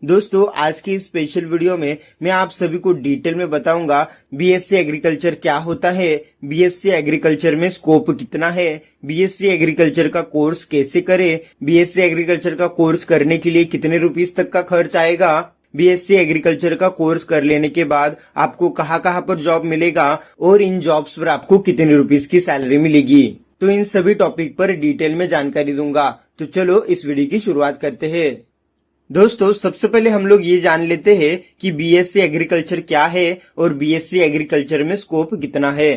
दोस्तों आज की इस स्पेशल वीडियो में मैं आप सभी को डिटेल में बताऊंगा बीएससी एग्रीकल्चर क्या होता है, बीएससी एग्रीकल्चर में स्कोप कितना है, बीएससी एग्रीकल्चर का कोर्स कैसे करें, बीएससी एग्रीकल्चर का कोर्स करने के लिए कितने रुपीस तक का खर्च आएगा, बीएससी एग्रीकल्चर का कोर्स कर लेने के बाद आपको कहाँ कहाँ पर जॉब मिलेगा और इन जॉब्स पर आपको कितने रुपीस की सैलरी मिलेगी। तो इन सभी टॉपिक पर डिटेल में जानकारी दूंगा। तो चलो इस वीडियो की शुरुआत करते हैं। दोस्तों सबसे पहले हम लोग ये जान लेते हैं कि बीएससी एग्रीकल्चर क्या है और बीएससी एग्रीकल्चर में स्कोप कितना है।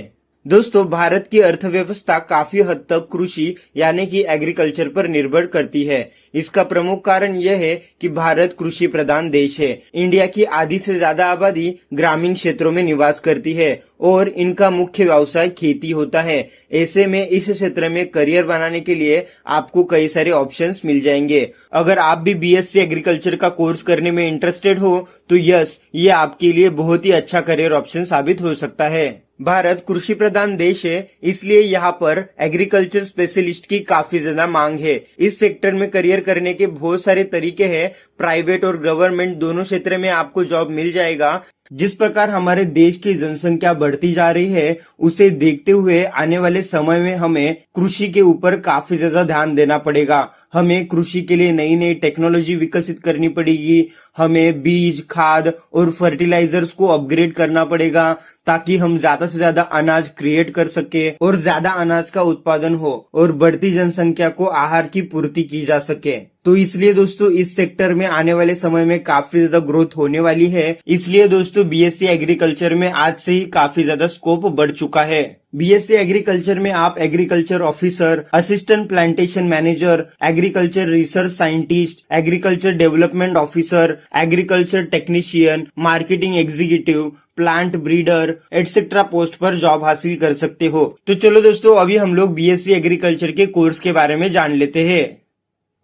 दोस्तों भारत की अर्थव्यवस्था काफी हद तक कृषि यानी कि एग्रीकल्चर पर निर्भर करती है। इसका प्रमुख कारण यह है कि भारत कृषि प्रधान देश है। इंडिया की आधी से ज्यादा आबादी ग्रामीण क्षेत्रों में निवास करती है और इनका मुख्य व्यवसाय खेती होता है। ऐसे में इस क्षेत्र में करियर बनाने के लिए आपको कई सारे ऑप्शंस मिल जाएंगे। अगर आप भी बीएससी एग्रीकल्चर का कोर्स करने में इंटरेस्टेड हो तो यस, ये आपके लिए बहुत ही अच्छा करियर ऑप्शन साबित हो सकता है। भारत कृषि प्रधान देश है, इसलिए यहाँ पर एग्रीकल्चर स्पेशलिस्ट की काफी ज्यादा मांग है। इस सेक्टर में करियर करने के बहुत सारे तरीके हैं। प्राइवेट और गवर्नमेंट दोनों क्षेत्र में आपको जॉब मिल जाएगा। जिस प्रकार हमारे देश की जनसंख्या बढ़ती जा रही है, उसे देखते हुए आने वाले समय में हमें कृषि के ऊपर काफी ज्यादा ध्यान देना पड़ेगा। हमें कृषि के लिए नई नई टेक्नोलॉजी विकसित करनी पड़ेगी। हमें बीज, खाद और फर्टिलाइजर्स को अपग्रेड करना पड़ेगा ताकि हम ज्यादा से ज्यादा अनाज क्रिएट कर सके और ज्यादा अनाज का उत्पादन हो और बढ़ती जनसंख्या को आहार की पूर्ति की जा सके। तो इसलिए दोस्तों इस सेक्टर में आने वाले समय में काफी ज्यादा ग्रोथ होने वाली है। इसलिए दोस्तों बीएससी एग्रीकल्चर में आज से ही काफी ज्यादा स्कोप बढ़ चुका है। बीएससी एग्रीकल्चर में आप agriculture officer, assistant plantation manager, agriculture research scientist, agriculture development officer, agriculture technician, marketing executive, plant breeder etcetera post पर जॉब हासिल कर सकते हो। तो चलो दोस्तों अभी हम लोग बीएससी एग्रीकल्चर के कोर्स के बारे में जान लेते हैं।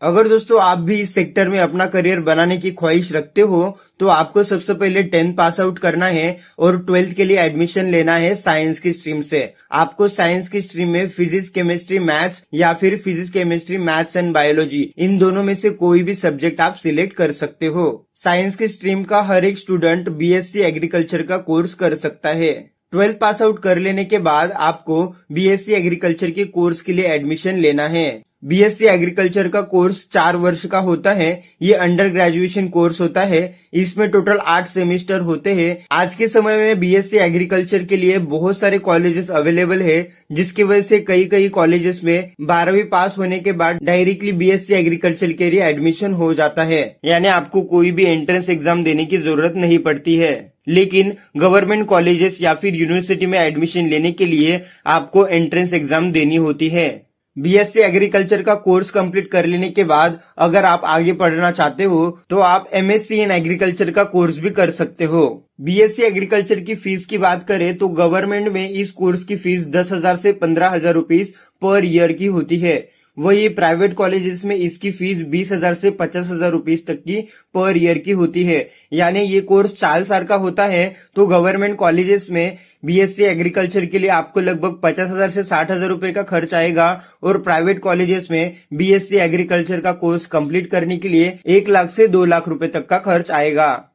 अगर दोस्तों आप भी इस सेक्टर में अपना करियर बनाने की ख्वाहिश रखते हो तो आपको सबसे पहले 10th पास आउट करना है और 12th के लिए एडमिशन लेना है साइंस की स्ट्रीम से। आपको साइंस की स्ट्रीम में फिजिक्स, केमिस्ट्री, मैथ्स या फिर physics, chemistry, maths and biology इन दोनों में से कोई भी सब्जेक्ट आप सिलेक्ट कर सकते हो। साइंस की स्ट्रीम का हर एक स्टूडेंट बीएससी एग्रीकल्चर का कोर्स कर सकता है। 12th पास आउट कर लेने के बाद आपको बीएससी एग्रीकल्चर के कोर्स के लिए एडमिशन लेना है। बीएससी एग्रीकल्चर का कोर्स 4 वर्ष का होता है। ये अंडर ग्रेजुएशन कोर्स होता है। इसमें टोटल 8 सेमेस्टर होते हैं। आज के समय में बीएससी एग्रीकल्चर के लिए बहुत सारे कॉलेजेस अवेलेबल है, जिसकी वजह से कई कॉलेजेस में 12वीं पास होने के बाद डायरेक्टली बीएससी एग्रीकल्चर के लिए एडमिशन हो जाता है। यानी आपको कोई भी एंट्रेंस एग्जाम देने की जरूरत नहीं पड़ती है। लेकिन गवर्नमेंट कॉलेजेस या फिर यूनिवर्सिटी में एडमिशन लेने के लिए आपको एंट्रेंस एग्जाम देनी होती है। बीएससी एग्रीकल्चर का कोर्स कंप्लीट कर लेने के बाद अगर आप आगे पढ़ना चाहते हो तो आप एमएससी इन एग्रीकल्चर का कोर्स भी कर सकते हो। बीएससी एग्रीकल्चर की फीस की बात करें तो गवर्नमेंट में इस कोर्स की फीस 10,000 से 15,000 रुपीज पर ईयर की होती है। वही प्राइवेट कॉलेजेस में इसकी फीस 20,000 से 50,000 रुपीज तक की पर ईयर की होती है। यानी ये कोर्स 4 साल का होता है। तो गवर्नमेंट कॉलेजेस में बीएससी एग्रीकल्चर के लिए आपको लगभग 50,000 से 60,000 रुपए का खर्च आएगा और प्राइवेट कॉलेजेस में बीएससी एग्रीकल्चर का कोर्स कंप्लीट करने के लिए 1 लाख से 2 लाख रुपए तक का खर्च आएगा।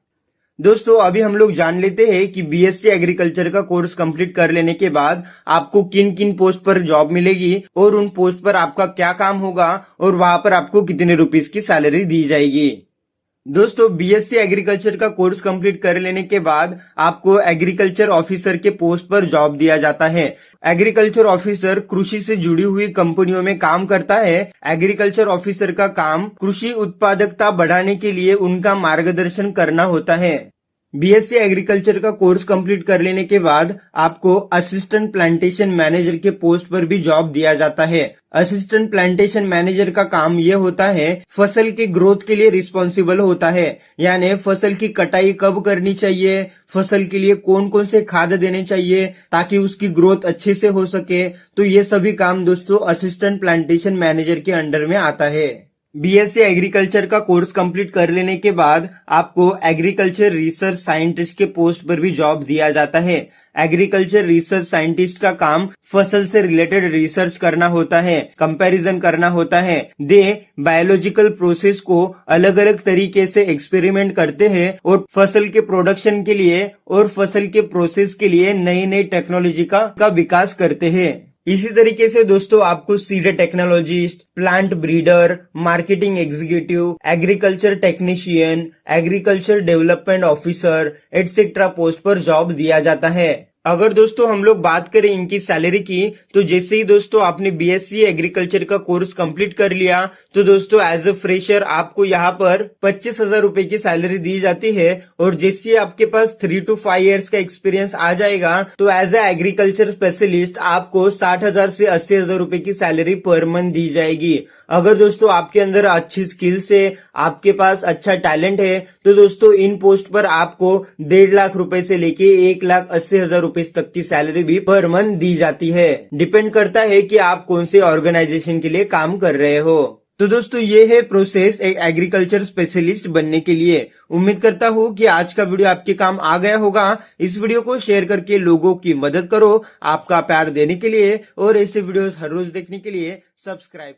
दोस्तों अभी हम लोग जान लेते हैं कि बीएससी एग्रीकल्चर का कोर्स कंप्लीट कर लेने के बाद आपको किन किन पोस्ट पर जॉब मिलेगी और उन पोस्ट पर आपका क्या काम होगा और वहां पर आपको कितने रुपीस की सैलरी दी जाएगी। दोस्तों बीएससी एग्रीकल्चर का कोर्स कंप्लीट कर लेने के बाद आपको एग्रीकल्चर ऑफिसर के पोस्ट पर जॉब दिया जाता है। एग्रीकल्चर ऑफिसर कृषि से जुड़ी हुई कंपनियों में काम करता है। एग्रीकल्चर ऑफिसर का काम कृषि उत्पादकता बढ़ाने के लिए उनका मार्गदर्शन करना होता है। बीएससी एग्रीकल्चर का कोर्स कंप्लीट कर लेने के बाद आपको असिस्टेंट प्लांटेशन मैनेजर के पोस्ट पर भी जॉब दिया जाता है। असिस्टेंट प्लांटेशन मैनेजर का काम यह होता है फसल की ग्रोथ के लिए रिस्पॉन्सिबल होता है। यानी फसल की कटाई कब करनी चाहिए, फसल के लिए कौन कौन से खाद देने चाहिए ताकि उसकी ग्रोथ अच्छे से हो सके। तो ये सभी काम दोस्तों असिस्टेंट प्लांटेशन मैनेजर के अंडर में आता है। बीएससी एग्रीकल्चर का कोर्स कंप्लीट कर लेने के बाद आपको एग्रीकल्चर रिसर्च साइंटिस्ट के पोस्ट पर भी जॉब दिया जाता है। एग्रीकल्चर रिसर्च साइंटिस्ट का काम फसल से रिलेटेड रिसर्च करना होता है, कंपैरिजन करना होता है। दे बायोलॉजिकल प्रोसेस को अलग अलग तरीके से एक्सपेरिमेंट करते हैं और फसल के प्रोडक्शन के लिए और फसल के प्रोसेस के लिए नई नई टेक्नोलॉजी का विकास करते हैं। इसी तरीके से दोस्तों आपको seed technologist, plant breeder, marketing executive, agriculture technician, agriculture development officer etcetera post पर जॉब दिया जाता है। अगर दोस्तों हम लोग बात करें इनकी सैलरी की, तो जैसे ही दोस्तों आपने बीएससी एग्रीकल्चर का कोर्स कंप्लीट कर लिया तो दोस्तों एज अ फ्रेशर आपको यहाँ पर 25,000 रुपए की सैलरी दी जाती है। और जैसे आपके पास 3 to 5 इयर्स का एक्सपीरियंस आ जाएगा तो एज अ एग्रीकल्चर स्पेशलिस्ट आपको 60,000 से 80,000 रुपए की सैलरी पर मंथ दी जाएगी। अगर दोस्तों आपके अंदर अच्छी स्किल्स है, आपके पास अच्छा टैलेंट है, तो दोस्तों इन पोस्ट पर आपको 1.5 लाख रुपए से लेके 1,80,000 रुपए तक की सैलरी भी पर मंथ दी जाती है। डिपेंड करता है कि आप कौन से ऑर्गेनाइजेशन के लिए काम कर रहे हो। तो दोस्तों ये है प्रोसेस एक एग्रीकल्चर स्पेशलिस्ट बनने के लिए। उम्मीद करता हूँ कि आज का वीडियो आपके काम आ गया होगा। इस वीडियो को शेयर करके लोगों की मदद करो। आपका प्यार देने के लिए और ऐसे वीडियोस हर रोज देखने के लिए सब्सक्राइब